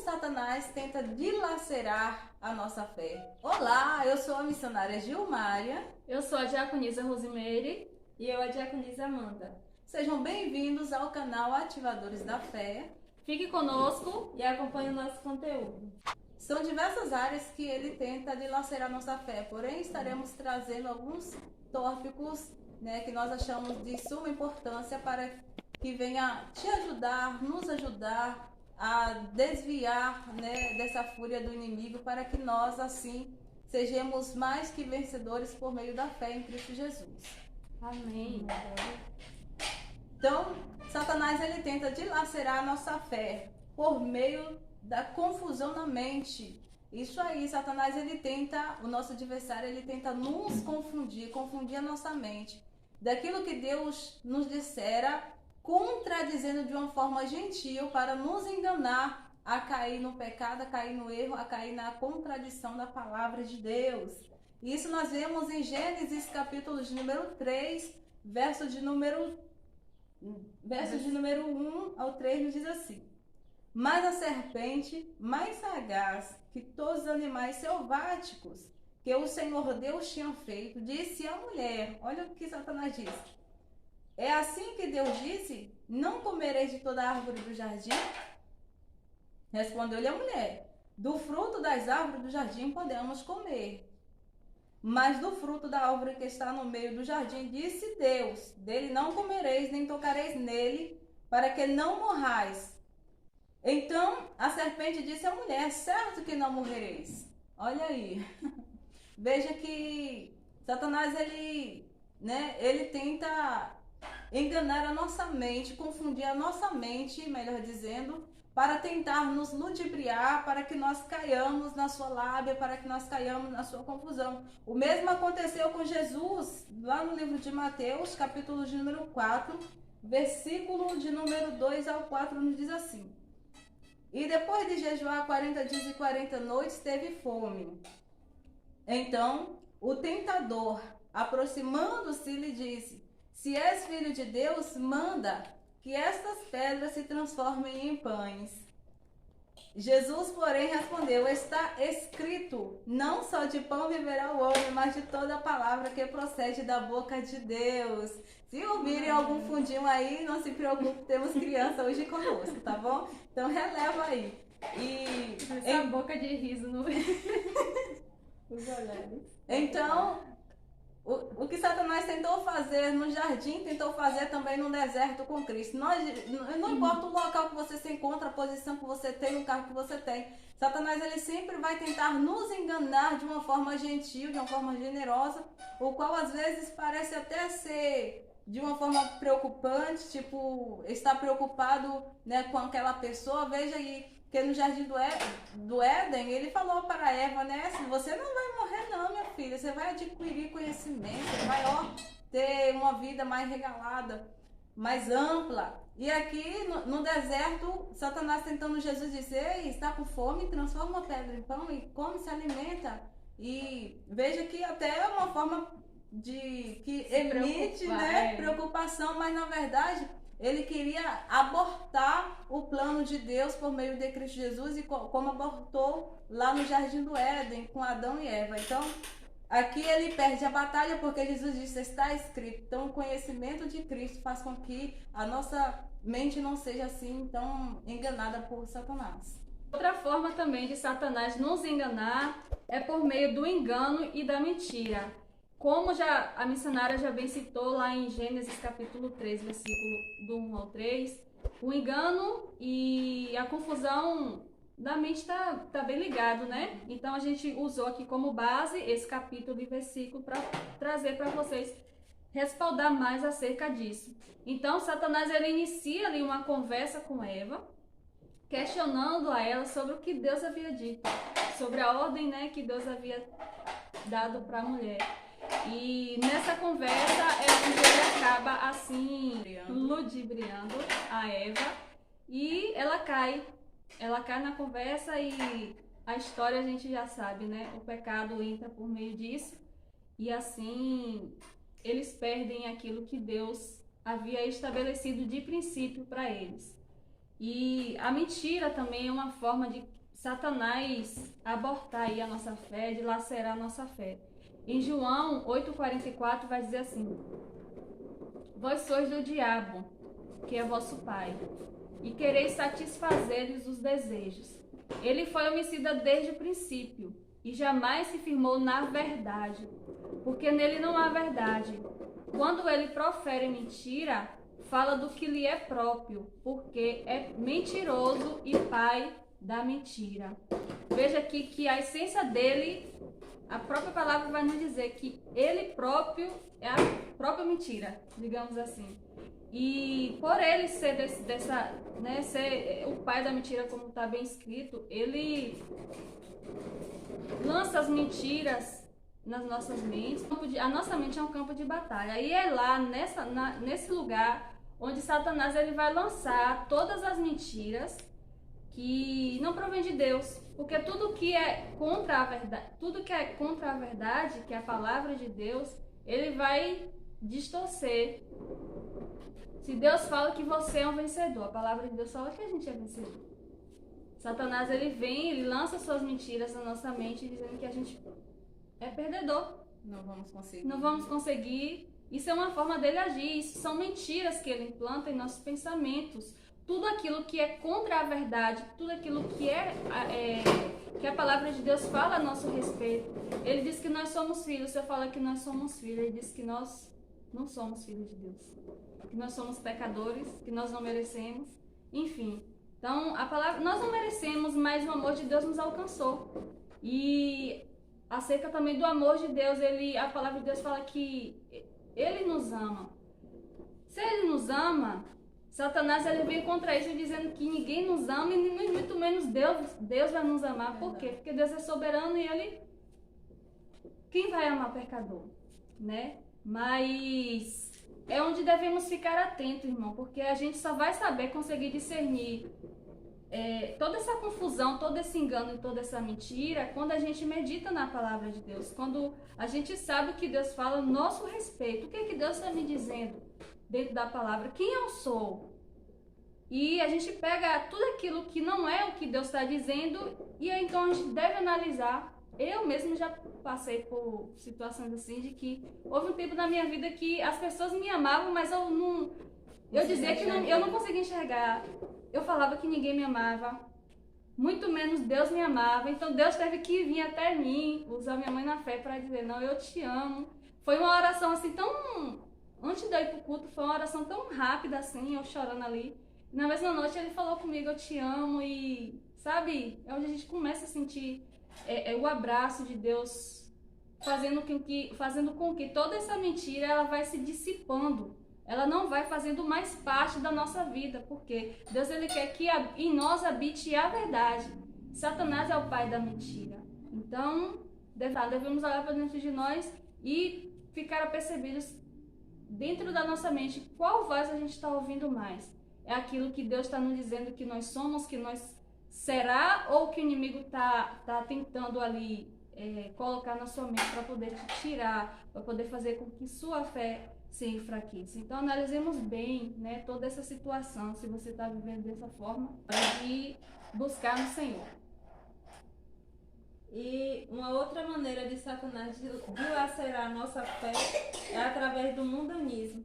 Satanás tenta dilacerar a nossa fé. Olá, eu sou a missionária Gilmária. Eu sou a diaconisa Rosimeire. E eu, a diaconisa Amanda. Sejam bem-vindos ao canal Ativadores da Fé. Fique conosco e acompanhe o nosso conteúdo. São diversas áreas que ele tenta dilacerar nossa fé, porém estaremos trazendo alguns tópicos, que nós achamos de suma importância para que venha te ajudar, nos ajudar a desviar, dessa fúria do inimigo, para que nós assim sejamos mais que vencedores por meio da fé em Cristo Jesus. Amém. Então, Satanás ele tenta dilacerar a nossa fé por meio da confusão na mente. Isso aí, Satanás ele tenta, o nosso adversário ele tenta nos confundir a nossa mente daquilo que Deus nos dissera, contradizendo de uma forma gentil para nos enganar a cair no pecado, a cair no erro, a cair na contradição da palavra de Deus. Isso nós vemos em Gênesis capítulo de número 3, verso de número 1 ao 3 nos diz assim: mas a serpente, mais sagaz que todos os animais selváticos que o Senhor Deus tinha feito, disse à mulher, olha o que Satanás disse: é assim que Deus disse, não comereis de toda árvore do jardim? Respondeu-lhe a mulher: do fruto das árvores do jardim podemos comer, mas do fruto da árvore que está no meio do jardim, disse Deus, dele não comereis, nem tocareis nele, para que não morrais. Então a serpente disse à mulher: certo que não morrereis. Olha aí. Veja que Satanás ele tenta enganar a nossa mente, confundir a nossa mente, melhor dizendo, para tentar nos ludibriar, para que nós caiamos na sua lábia, para que nós caiamos na sua confusão. O mesmo aconteceu com Jesus, lá no livro de Mateus, capítulo de número 4, versículo de número 2 ao 4, nos diz assim: e depois de jejuar 40 dias e 40 noites, teve fome. Então, o tentador, aproximando-se, lhe disse: se és filho de Deus, manda que estas pedras se transformem em pães. Jesus, porém, respondeu: está escrito, não só de pão viverá o homem, mas de toda a palavra que procede da boca de Deus. Se ouvirem algum fundinho aí, não se preocupe, temos criança hoje conosco, tá bom? Então releva aí. E essa boca de riso no os olhares. Então, o que Satanás tentou fazer no jardim, tentou fazer também no deserto com Cristo. Não importa o local que você se encontra, a posição que você tem, o cargo que você tem. Satanás ele sempre vai tentar nos enganar de uma forma gentil, de uma forma generosa, o qual às vezes parece até ser de uma forma preocupante, tipo, estar preocupado, com aquela pessoa. Veja aí que no jardim do Éden, ele falou para Eva, você não vai morrer não, minha filha, você vai adquirir conhecimento, você vai ter uma vida mais regalada, mais ampla. E aqui no deserto, Satanás tentando Jesus disse: ei, está com fome, transforma uma pedra em pão e come, se alimenta. E veja que até é uma forma que emite preocupação, mas na verdade ele queria abortar o plano de Deus por meio de Cristo Jesus, e como abortou lá no Jardim do Éden com Adão e Eva. Então aqui ele perde a batalha, porque Jesus disse: está escrito. Então o conhecimento de Cristo faz com que a nossa mente não seja assim tão enganada por Satanás. Outra forma também de Satanás nos enganar é por meio do engano e da mentira. Como já a missionária já bem citou lá em Gênesis capítulo 3, versículo do 1 ao 3, o engano e a confusão da mente está bem ligado, né? Então a gente usou aqui como base esse capítulo e versículo para trazer para vocês respaldar mais acerca disso. Então Satanás ele inicia ali uma conversa com Eva, questionando a ela sobre o que Deus havia dito, sobre a ordem, que Deus havia dado para a mulher. E nessa conversa é onde ele acaba assim ludibriando a Eva, e ela cai na conversa, e a história a gente já sabe, o pecado entra por meio disso, e assim eles perdem aquilo que Deus havia estabelecido de princípio para eles. E a mentira também é uma forma de Satanás abortar aí a nossa fé, de lacerar a nossa fé. Em João 8,44 vai dizer assim: Vós sois do diabo, que é vosso pai, e quereis satisfazer-lhes os desejos. Ele foi homicida desde o princípio, e jamais se firmou na verdade, porque nele não há verdade. Quando ele profere mentira, fala do que lhe é próprio, porque é mentiroso e pai da mentira. Veja aqui que a essência dele, a própria palavra vai nos dizer que ele próprio é a própria mentira, digamos assim. E por ele ser ser o pai da mentira, como está bem escrito, ele lança as mentiras nas nossas mentes. A nossa mente é um campo de batalha. E é lá, nesse lugar, onde Satanás ele vai lançar todas as mentiras que não provém de Deus. Porque tudo que é contra a verdade, que é a palavra de Deus, ele vai distorcer. Se Deus fala que você é um vencedor, a palavra de Deus fala que a gente é vencedor. Satanás ele vem, ele lança suas mentiras na nossa mente, dizendo que a gente é perdedor. Não vamos conseguir. Não vamos conseguir. Isso é uma forma dele agir. Isso são mentiras que ele implanta em nossos pensamentos. Tudo aquilo que é contra a verdade, tudo aquilo que que a palavra de Deus fala a nosso respeito. Ele diz que nós somos filhos. Se eu falar que nós somos filhos, ele diz que nós não somos filhos de Deus. Que nós somos pecadores, que nós não merecemos. Enfim. Então, a palavra, nós não merecemos, mas o amor de Deus nos alcançou. E acerca também do amor de Deus, a palavra de Deus fala que ele nos ama. Se ele nos ama, Satanás ele vem contra isso dizendo que ninguém nos ama e muito menos Deus vai nos amar. Por quê? Porque Deus é soberano e ele... Quem vai amar pecador? Né? Mas é onde devemos ficar atentos, irmão, porque a gente só vai saber conseguir discernir toda essa confusão, todo esse engano e toda essa mentira quando a gente medita na palavra de Deus, quando a gente sabe o que Deus fala a nosso respeito, o que é que Deus está me dizendo dentro da palavra, quem eu sou. E a gente pega tudo aquilo que não é o que Deus está dizendo e aí, então a gente deve analisar. Eu mesmo já passei por situações assim de que houve um tempo na minha vida que as pessoas me amavam, mas eu dizia que eu não conseguia enxergar. Eu falava que ninguém me amava, muito menos Deus me amava. Então Deus teve que vir até mim, usar minha mãe na fé para dizer, não, eu te amo. Foi uma oração assim tão... Antes de eu ir pro culto, foi uma oração tão rápida assim, eu chorando ali. Na mesma noite ele falou comigo, eu te amo. E sabe, é onde a gente começa a sentir o abraço de Deus, fazendo com que toda essa mentira ela vai se dissipando. Ela não vai fazendo mais parte da nossa vida, porque Deus ele quer que em nós habite a verdade. Satanás é o pai da mentira. Então, devemos olhar para dentro de nós e ficar apercebidos dentro da nossa mente qual voz a gente está ouvindo mais. É aquilo que Deus está nos dizendo que nós somos, que nós será, ou que o inimigo está tentando ali colocar na sua mente para poder te tirar, para poder fazer com que sua fé se enfraqueça. Então analisemos bem, né, toda essa situação, se você está vivendo dessa forma, e buscar no Senhor. E uma outra maneira de Satanás dilacerar a nossa fé é através do mundanismo.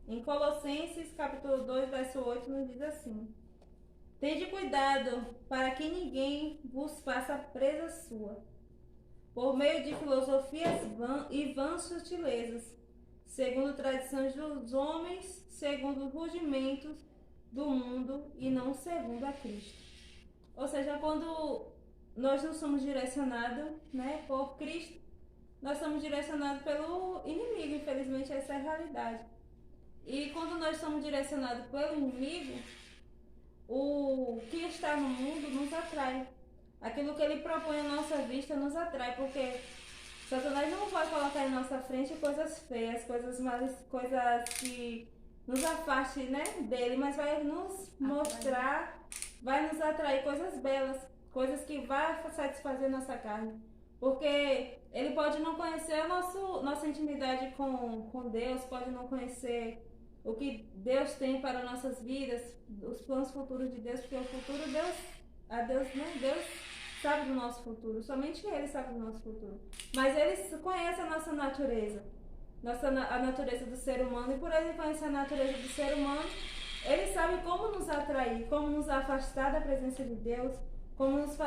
Em Colossenses capítulo 2, verso 8, nos diz assim: Tende cuidado para que ninguém vos faça presa sua, por meio de filosofias e vãs sutilezas, segundo tradições dos homens, segundo os rudimentos do mundo e não segundo a Cristo. Ou seja, quando nós não somos direcionados, né, por Cristo, nós somos direcionados pelo inimigo. Infelizmente, essa é a realidade. E quando nós somos direcionados pelo inimigo, o que está no mundo nos atrai. Aquilo que ele propõe à nossa vista nos atrai, porque Satanás não vai colocar em nossa frente coisas feias, coisas que nos afaste, né, dele, mas vai nos mostrar, vai nos atrair coisas belas, coisas que vão satisfazer nossa carne. Porque ele pode não conhecer a nossa intimidade com Deus, pode não conhecer o que Deus tem para nossas vidas, os planos futuros de Deus, porque o futuro Deus sabe do nosso futuro, somente Ele sabe do nosso futuro. Mas Ele conhece a nossa natureza, a natureza do ser humano, e por Ele conhecer a natureza do ser humano, Ele sabe como nos atrair, como nos afastar da presença de Deus, como nos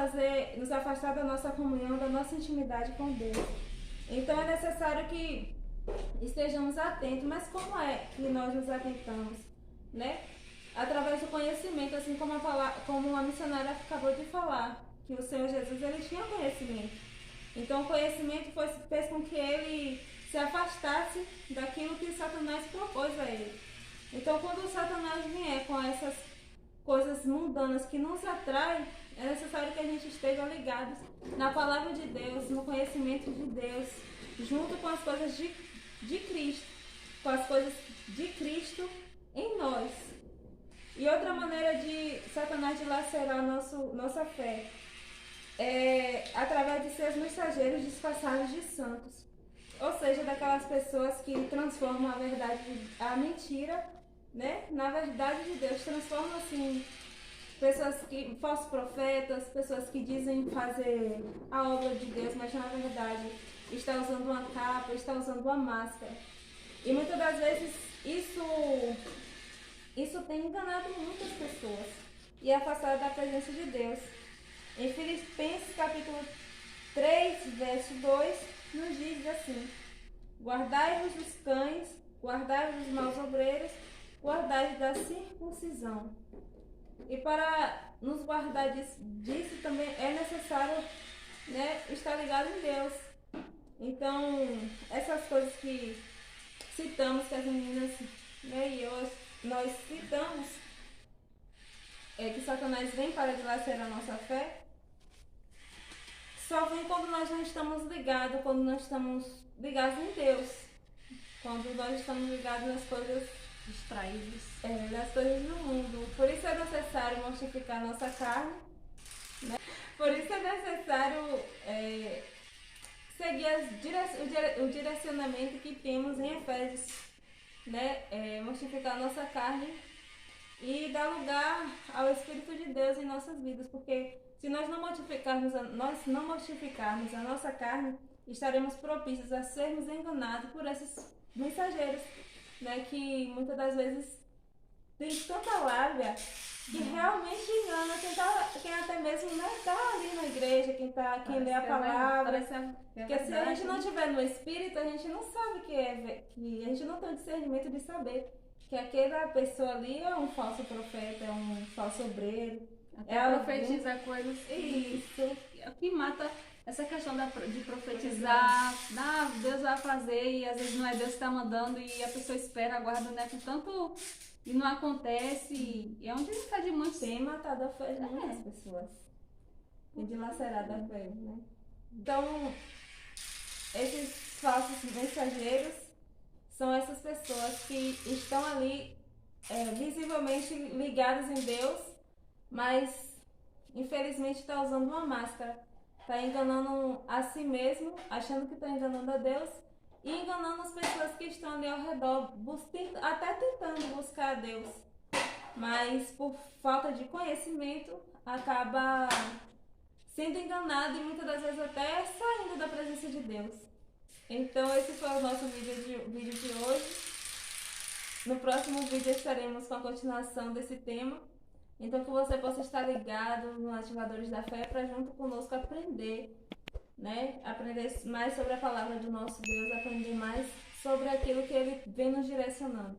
afastar da nossa comunhão, da nossa intimidade com Deus. Então é necessário que estejamos atentos. Mas como é que nós nos atentamos, né? Através do conhecimento, assim como a missionária acabou de falar, que o Senhor Jesus, ele tinha conhecimento. Então o conhecimento fez com que ele se afastasse daquilo que Satanás propôs a ele. Então quando Satanás vier com essas coisas mundanas que nos atraem, é necessário que a gente esteja ligados na palavra de Deus, no conhecimento de Deus, junto com as coisas de Cristo, com as coisas de Cristo em nós. E outra maneira de Satanás dilacerar nossa fé é através de seus mensageiros disfarçados de santos. Ou seja, daquelas pessoas que transformam a mentira, né, na verdade de Deus. Transformam assim falsos profetas, pessoas que dizem fazer a obra de Deus, mas na verdade está usando uma capa, está usando uma máscara. E muitas das vezes isso tem enganado muitas pessoas e afastado da presença de Deus. Em Filipenses capítulo 3, verso 2, nos diz assim: guardai-vos dos cães, guardai-vos dos maus obreiros, guardai-vos da circuncisão. E para nos guardar disso também é necessário, né, estar ligado em Deus. Então, essas coisas que citamos, que as meninas, né, e nós citamos, que Satanás vem para dilacerar a nossa fé, só vem quando nós não estamos ligados, quando nós estamos ligados em Deus, quando nós estamos ligados nas coisas Distraídos. nas coisas do mundo. Por isso é necessário mortificar a nossa carne, né? Por isso é necessário seguir o direcionamento que temos em Efésios, né? Mortificar a nossa carne e dar lugar ao Espírito de Deus em nossas vidas, porque se nós não mortificarmos a nossa carne, estaremos propícios a sermos enganados por esses mensageiros, né, que muitas das vezes tem tanta lábia que realmente engana quem até mesmo está ali na igreja, quem lê a palavra. Porque se a gente não estiver no Espírito, a gente não sabe que a gente não tem o discernimento de saber que aquela pessoa ali é um falso profeta, é um falso obreiro. Até profetiza coisas Isso. que mata essa questão de profetizar. Deus vai fazer e às vezes não é Deus que está mandando e a pessoa espera, aguarda, né? Com tanto e não acontece. E é um desfaz de muitos. Tem matado a fé de muitas pessoas. Tem dilacerado a fé, né? Então, esses falsos mensageiros são essas pessoas que estão ali visivelmente ligadas em Deus, mas infelizmente está usando uma máscara, está enganando a si mesmo, achando que está enganando a Deus e enganando as pessoas que estão ali ao redor, até tentando buscar a Deus, mas por falta de conhecimento acaba sendo enganado e muitas das vezes até saindo da presença de Deus. Então esse foi o nosso vídeo de hoje. No próximo vídeo estaremos com a continuação desse tema. Então que você possa estar ligado no Ativadores da Fé para junto conosco aprender, né? Aprender mais sobre a palavra do nosso Deus, aprender mais sobre aquilo que Ele vem nos direcionando.